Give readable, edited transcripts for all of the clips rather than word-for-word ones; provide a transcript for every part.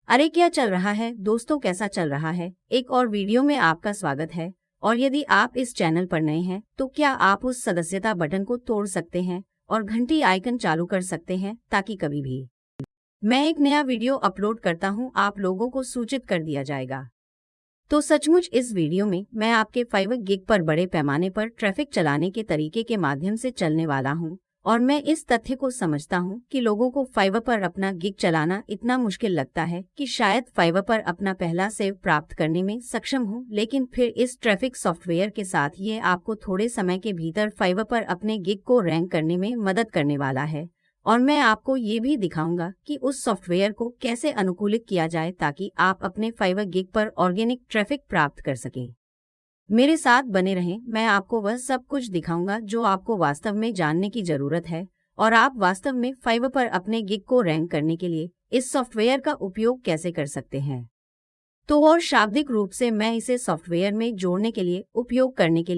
अरे क्या चल रहा है दोस्तों, कैसा चल रहा है। एक और वीडियो में आपका स्वागत है। और यदि आप इस चैनल पर नए हैं तो क्या आप उस सदस्यता बटन को तोड़ सकते हैं और घंटी आइकन चालू कर सकते हैं ताकि कभी भी मैं एक नया वीडियो अपलोड करता हूं आप लोगों को सूचित कर दिया जाएगा। तो सचमुच इस वीडियो में मैं आपके फाइवर गिग पर बड़े पैमाने पर ट्रैफिक चलाने के तरीके के माध्यम से चलने वाला हूं। और मैं इस तथ्य को समझता हूं कि लोगों को फाइवर पर अपना गिग चलाना इतना मुश्किल लगता है कि शायद फाइवर पर अपना पहला सेव प्राप्त करने में सक्षम हो, लेकिन फिर इस ट्रैफिक सॉफ्टवेयर के साथ ये आपको थोड़े समय के भीतर फाइवर पर अपने गिग को रैंक करने में मदद करने वाला है। और मैं आपको ये भी दिखाऊंगा कि उस सॉफ्टवेयर को कैसे अनुकूलित किया जाए ताकि आप अपने फाइवर गिग पर ऑर्गेनिक ट्रैफिक प्राप्त कर सकें। मेरे साथ बने रहें, मैं आपको वह सब कुछ दिखाऊंगा जो आपको वास्तव में जानने की जरूरत है और आप वास्तव में फाइवर पर अपने गिग को रैंक करने के लिए इस सॉफ्टवेयर का उपयोग कैसे कर सकते हैं। तो और शाब्दिक रूप से मैं इसे सॉफ्टवेयर में जोड़ने के लिए उपयोग करने के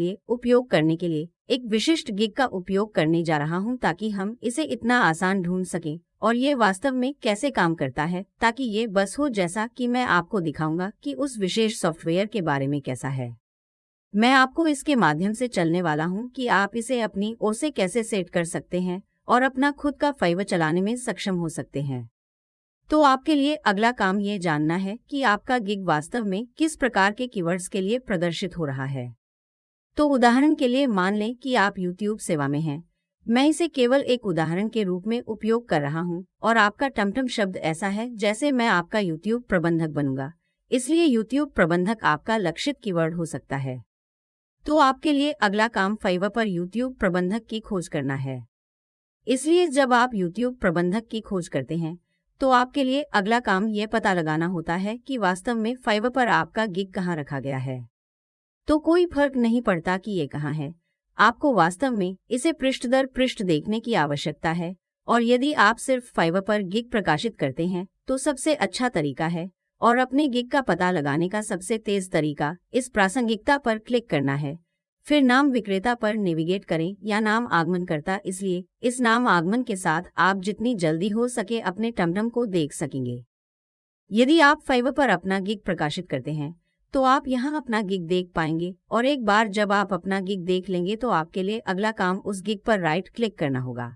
लिए एक विशिष्ट गिग का उपयोग करने जा रहा हूं ताकि हम इसे इतना आसान ढूंढ सकें और ये वास्तव में कैसे काम करता है, ताकि ये बस हो जैसा कि मैं आपको दिखाऊंगा कि उस विशेष सॉफ्टवेयर के बारे में कैसा है। मैं आपको इसके माध्यम से चलने वाला हूं कि आप इसे अपनी ओर से कैसे सेट कर सकते हैं और अपना खुद का फाइवर चलाने में सक्षम हो सकते हैं। तो आपके लिए अगला काम ये जानना है कि आपका गिग वास्तव में किस प्रकार के कीवर्ड्स के लिए प्रदर्शित हो रहा है। तो उदाहरण के लिए मान लें कि आप YouTube सेवा में हैं। मैं इसे केवल एक उदाहरण के रूप में उपयोग कर रहा हूं और आपका टमटम शब्द ऐसा है जैसे मैं आपका YouTube प्रबंधक बनूंगा, इसलिए YouTube प्रबंधक आपका लक्षित कीवर्ड हो सकता है। तो आपके लिए अगला काम फाइवर पर YouTube प्रबंधक की खोज करना है। इसलिए जब आप YouTube प्रबंधक की खोज करते हैं तो आपके लिए अगला काम यह पता लगाना होता है कि वास्तव में फाइवर पर आपका गिग कहाँ रखा गया है। तो कोई फर्क नहीं पड़ता कि ये कहाँ है, आपको वास्तव में इसे पृष्ठ दर पृष्ठ देखने की आवश्यकता है। और यदि आप सिर्फ फाइवर पर गिग प्रकाशित करते हैं तो सबसे अच्छा तरीका है और अपने गिग का पता लगाने का सबसे तेज तरीका इस प्रासंगिकता पर क्लिक करना है। फिर नाम विक्रेता पर नेविगेट करें या नाम आगमनकर्ता, इसलिए इस नाम आगमन के साथ आप जितनी जल्दी हो सके अपने टमटम को देख सकेंगे। यदि आप फाइवर पर अपना गिग प्रकाशित करते हैं तो आप यहाँ अपना गिग देख पाएंगे और एक बार जब आप अपना गिग देख लेंगे तो आपके लिए अगला काम उस गिग पर राइट क्लिक करना होगा।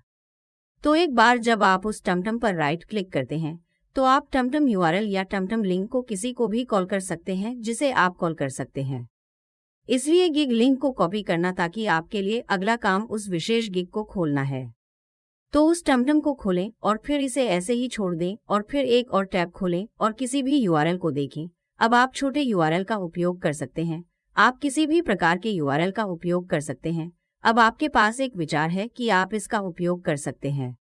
तो एक बार जब आप उस टमटम पर राइट क्लिक करते हैं तो आप टमटम URL या टमटम लिंक को किसी को भी कॉल कर सकते हैं जिसे आप कॉल कर सकते हैं। इसलिए गिग लिंक को कॉपी करना ताकि आपके लिए अगला काम उस विशेष गिग को खोलना है। तो उस टमटम को खोलें और फिर इसे ऐसे ही छोड़ दें और फिर एक और टैब खोलें और किसी भी URL को देखें। अब आप छोटे URL का उपयोग कर सकते हैं, आप किसी भी प्रकार के URL का उपयोग कर सकते हैं। अब आपके पास एक विचार है कि आप इसका उपयोग कर सकते हैं।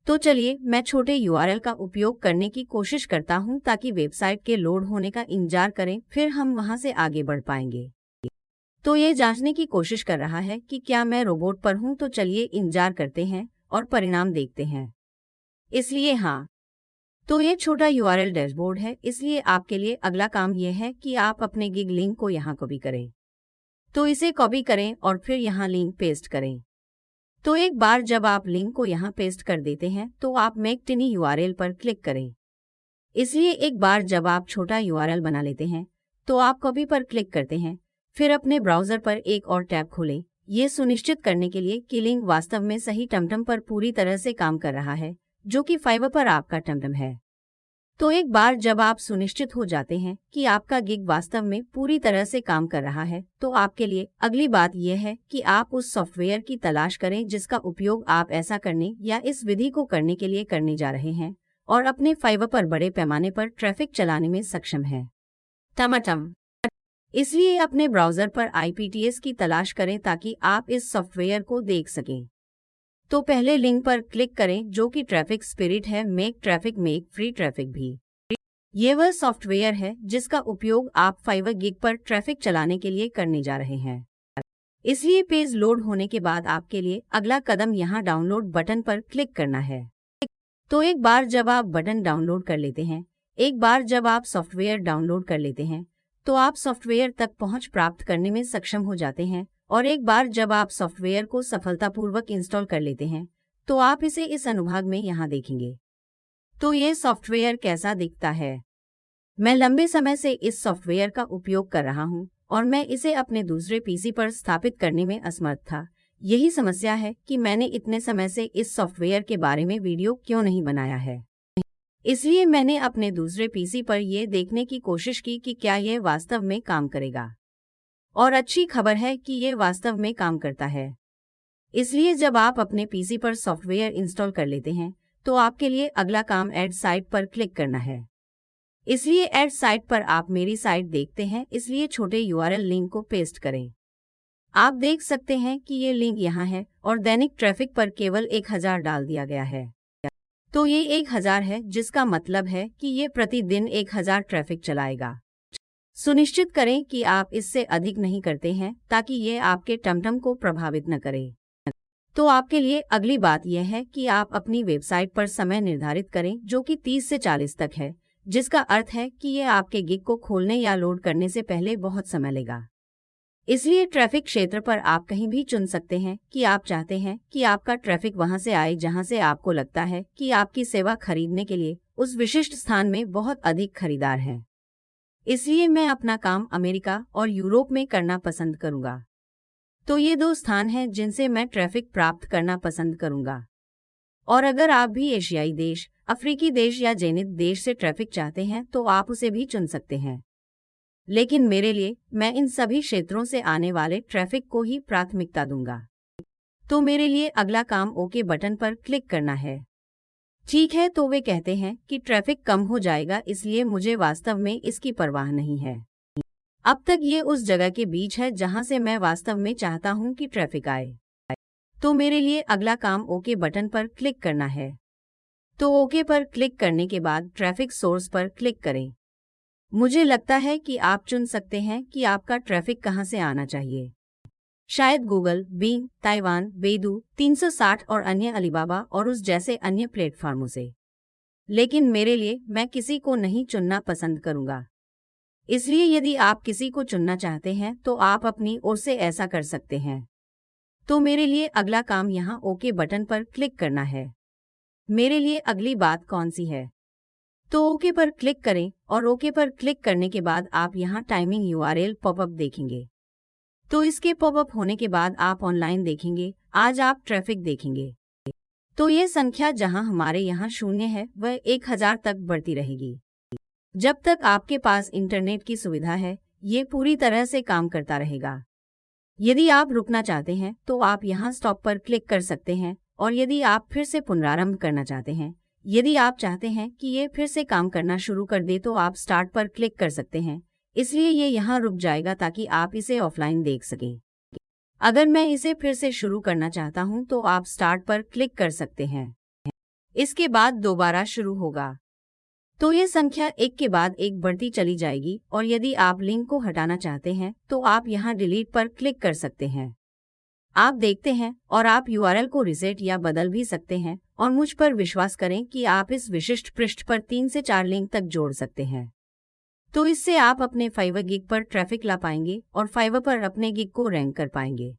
तो चलिए मैं छोटे URL का उपयोग करने की कोशिश करता हूं ताकि वेबसाइट के लोड होने का इंतजार करें, फिर हम वहां से आगे बढ़ पाएंगे। तो ये जांचने की कोशिश कर रहा है कि क्या मैं रोबोट पर हूं, तो चलिए इंतजार करते हैं और परिणाम देखते हैं। इसलिए हाँ, तो ये छोटा URL डैशबोर्ड है, इसलिए आपके लिए अगला काम यह है कि आप अपने गिग लिंक को यहाँ कॉपी करें। तो इसे कॉपी करें और फिर यहाँ लिंक पेस्ट करें। तो एक बार जब आप लिंक को यहाँ पेस्ट कर देते हैं तो आप मेक टिनी URL पर क्लिक करें। इसलिए एक बार जब आप छोटा URL बना लेते हैं तो आप कॉपी पर क्लिक करते हैं, फिर अपने ब्राउजर पर एक और टैब खोलें, ये सुनिश्चित करने के लिए कि लिंक वास्तव में सही टमटम पर पूरी तरह से काम कर रहा है, जो कि फाइवर पर आपका टमटम है। तो एक बार जब आप सुनिश्चित हो जाते हैं कि आपका गिग वास्तव में पूरी तरह से काम कर रहा है तो आपके लिए अगली बात यह है कि आप उस सॉफ्टवेयर की तलाश करें जिसका उपयोग आप ऐसा करने या इस विधि को करने के लिए करने जा रहे हैं और अपने फाइवर पर बड़े पैमाने पर ट्रैफिक चलाने में सक्षम है। टमटम। इसलिए अपने ब्राउजर पर IPTS की तलाश करें ताकि आप इस सॉफ्टवेयर को देख सकें। तो पहले लिंक पर क्लिक करें जो कि ट्रैफिक स्पिरिट है, make traffic make free traffic भी। ये वह सॉफ्टवेयर है जिसका उपयोग आप फाइवर गिग पर ट्रैफिक चलाने के लिए करने जा रहे हैं। इसलिए पेज लोड होने के बाद आपके लिए अगला कदम यहाँ डाउनलोड बटन पर क्लिक करना है। तो एक बार जब आप बटन डाउनलोड कर लेते हैं, एक बार जब आप सॉफ्टवेयर डाउनलोड कर लेते हैं तो आप सॉफ्टवेयर तक पहुंच प्राप्त करने में सक्षम हो जाते हैं। और एक बार जब आप सॉफ्टवेयर को सफलतापूर्वक इंस्टॉल कर लेते हैं तो आप इसे इस अनुभाग में यहाँ देखेंगे। तो ये सॉफ्टवेयर कैसा दिखता है। मैं लंबे समय से इस सॉफ्टवेयर का उपयोग कर रहा हूं और मैं इसे अपने दूसरे पीसी पर स्थापित करने में असमर्थ था। यही समस्या है कि मैंने इतने समय से इस सॉफ्टवेयर के बारे में वीडियो क्यों नहीं बनाया है। इसलिए मैंने अपने दूसरे पीसी पर यह देखने की कोशिश की कि क्या यह वास्तव में काम करेगा। और अच्छी खबर है कि यह वास्तव में काम करता है। इसलिए जब आप अपने पीसी पर सॉफ्टवेयर इंस्टॉल कर लेते हैं तो आपके लिए अगला काम ऐड साइट पर क्लिक करना है। इसलिए ऐड साइट पर आप मेरी साइट देखते हैं, इसलिए छोटे यूआरएल लिंक को पेस्ट करें। आप देख सकते हैं कि ये लिंक यहाँ है और दैनिक ट्रैफिक पर केवल 1000 डाल दिया गया है। तो ये 1000 है, जिसका मतलब है कि ये प्रतिदिन 1000 ट्रैफिक चलाएगा। सुनिश्चित करें कि आप इससे अधिक नहीं करते हैं ताकि ये आपके टमटम को प्रभावित न करे। तो आपके लिए अगली बात यह है कि आप अपनी वेबसाइट पर समय निर्धारित करें जो कि 30 से 40 तक है, जिसका अर्थ है कि यह आपके गिग को खोलने या लोड करने से पहले बहुत समय लेगा। इसलिए ट्रैफिक क्षेत्र पर आप कहीं भी चुन सकते हैं कि आप चाहते हैं कि आपका ट्रैफिक वहां से आए जहां से आपको लगता है कि आपकी सेवा खरीदने के लिए उस विशिष्ट स्थान में बहुत अधिक खरीदार हैं। इसलिए मैं अपना काम अमेरिका और यूरोप में करना पसंद करूंगा। तो ये 2 स्थान हैं जिनसे मैं ट्रैफिक प्राप्त करना पसंद करूंगा। और अगर आप भी एशियाई देश, अफ्रीकी देश या जैनित देश से ट्रैफिक चाहते हैं तो आप उसे भी चुन सकते हैं। लेकिन मेरे लिए मैं इन सभी क्षेत्रों से आने वाले ट्रैफिक को ही प्राथमिकता दूंगा। तो मेरे लिए अगला काम ओके बटन पर क्लिक करना है। ठीक है, तो वे कहते हैं कि ट्रैफिक कम हो जाएगा, इसलिए मुझे वास्तव में इसकी परवाह नहीं है। अब तक ये उस जगह के बीच है जहां से मैं वास्तव में चाहता हूं कि ट्रैफिक आए। तो मेरे लिए अगला काम ओके बटन पर क्लिक करना है। तो ओके पर क्लिक करने के बाद ट्रैफिक सोर्स पर क्लिक करें। मुझे लगता है कि आप चुन सकते हैं कि आपका ट्रैफिक कहां से आना चाहिए। शायद गूगल, बिंग, ताइवान, बेडू, 360 और अन्य अलीबाबा और उस जैसे अन्य प्लेटफॉर्मों से। लेकिन मेरे लिए मैं किसी को नहीं चुनना पसंद करूंगा। इसलिए यदि आप किसी को चुनना चाहते हैं तो आप अपनी ओर से ऐसा कर सकते हैं। तो मेरे लिए अगला काम यहाँ ओके बटन पर क्लिक करना है। मेरे लिए अगली बात कौन सी है? तो ओके पर क्लिक करें और ओके पर क्लिक करने के बाद आप यहाँ टाइमिंग यूआरएल पॉपअप देखेंगे। तो इसके पॉपअप होने के बाद आप ऑनलाइन देखेंगे। आज आप ट्रैफिक देखेंगे। तो ये संख्या जहां हमारे यहाँ 0 है वह 1000 तक बढ़ती रहेगी। जब तक आपके पास इंटरनेट की सुविधा है ये पूरी तरह से काम करता रहेगा। यदि आप रुकना चाहते हैं तो आप यहाँ स्टॉप पर क्लिक कर सकते हैं, और यदि आप फिर से पुनरारंभ करना चाहते हैं, यदि आप चाहते हैं कि ये फिर से काम करना शुरू कर दे तो आप स्टार्ट पर क्लिक कर सकते हैं। इसलिए ये यहाँ रुक जाएगा ताकि आप इसे ऑफलाइन देख सकें। अगर मैं इसे फिर से शुरू करना चाहता हूँ तो आप स्टार्ट पर क्लिक कर सकते हैं। इसके बाद दोबारा शुरू होगा। तो ये संख्या एक के बाद एक बढ़ती चली जाएगी, और यदि आप लिंक को हटाना चाहते हैं तो आप यहाँ डिलीट पर क्लिक कर सकते हैं। आप देखते हैं और आप यूआरएल को रिसेट या बदल भी सकते हैं, और मुझ पर विश्वास करें कि आप इस विशिष्ट पृष्ठ पर 3 से 4 लिंक तक जोड़ सकते हैं। तो इससे आप अपने फाइवर गिग पर ट्रैफिक ला पाएंगे और फाइवर पर अपने गिग को रैंक कर पाएंगे।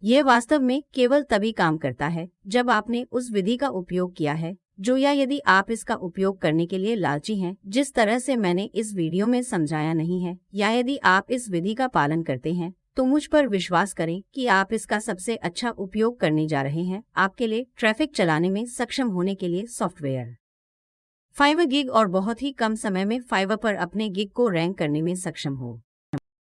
यह वास्तव में केवल तभी काम करता है जब आपने उस विधि का उपयोग किया है या यदि आप इसका उपयोग करने के लिए लालची हैं जिस तरह से मैंने इस वीडियो में समझाया नहीं है, या यदि आप इस विधि का पालन करते हैं तो मुझ पर विश्वास करें कि आप इसका सबसे अच्छा उपयोग करने जा रहे हैं आपके लिए ट्रैफिक चलाने में सक्षम होने के लिए सॉफ्टवेयर। फाइवर गिग और बहुत ही कम समय में फाइवर पर अपने गिग को रैंक करने में सक्षम हो।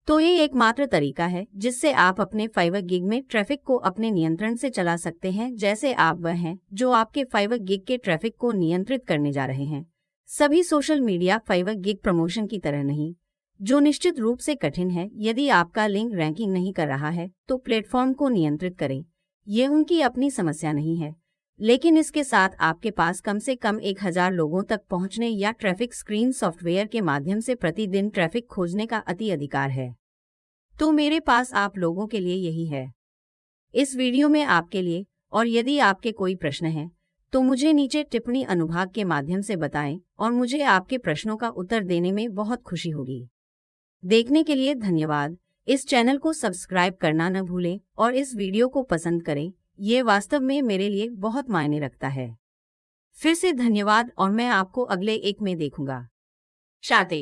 तो ये एकमात्र तरीका है जिससे आप अपने फाइवर गिग में ट्रैफिक को अपने नियंत्रण से चला सकते हैं, जैसे आप वह हैं जो आपके फाइवर गिग के ट्रैफिक को नियंत्रित करने जा रहे हैं। सभी social media Fiverr gig promotion की तरह नहीं, जो निश्चित रूप से कठिन है। यदि आपका लिंक रैंकिंग नहीं कर रहा है तो प्लेटफॉर्म को नियंत्रित करें। ये उनकी अपनी समस्या नहीं है, लेकिन इसके साथ आपके पास कम से कम 1000 लोगों तक पहुंचने या ट्रैफिक स्क्रीन सॉफ्टवेयर के माध्यम से प्रतिदिन ट्रैफिक खोजने का अति अधिकार है। तो मेरे पास आप लोगों के लिए यही है इस वीडियो में आपके लिए। और यदि आपके कोई प्रश्न हैं तो मुझे नीचे टिप्पणी अनुभाग के माध्यम से बताएं, और मुझे आपके प्रश्नों का उत्तर देने में बहुत खुशी होगी। देखने के लिए धन्यवाद। इस चैनल को सब्सक्राइब करना न भूलें और इस वीडियो को पसंद करें। ये वास्तव में मेरे लिए बहुत मायने रखता है। फिर से धन्यवाद, और मैं आपको अगले एक में देखूंगा। शाते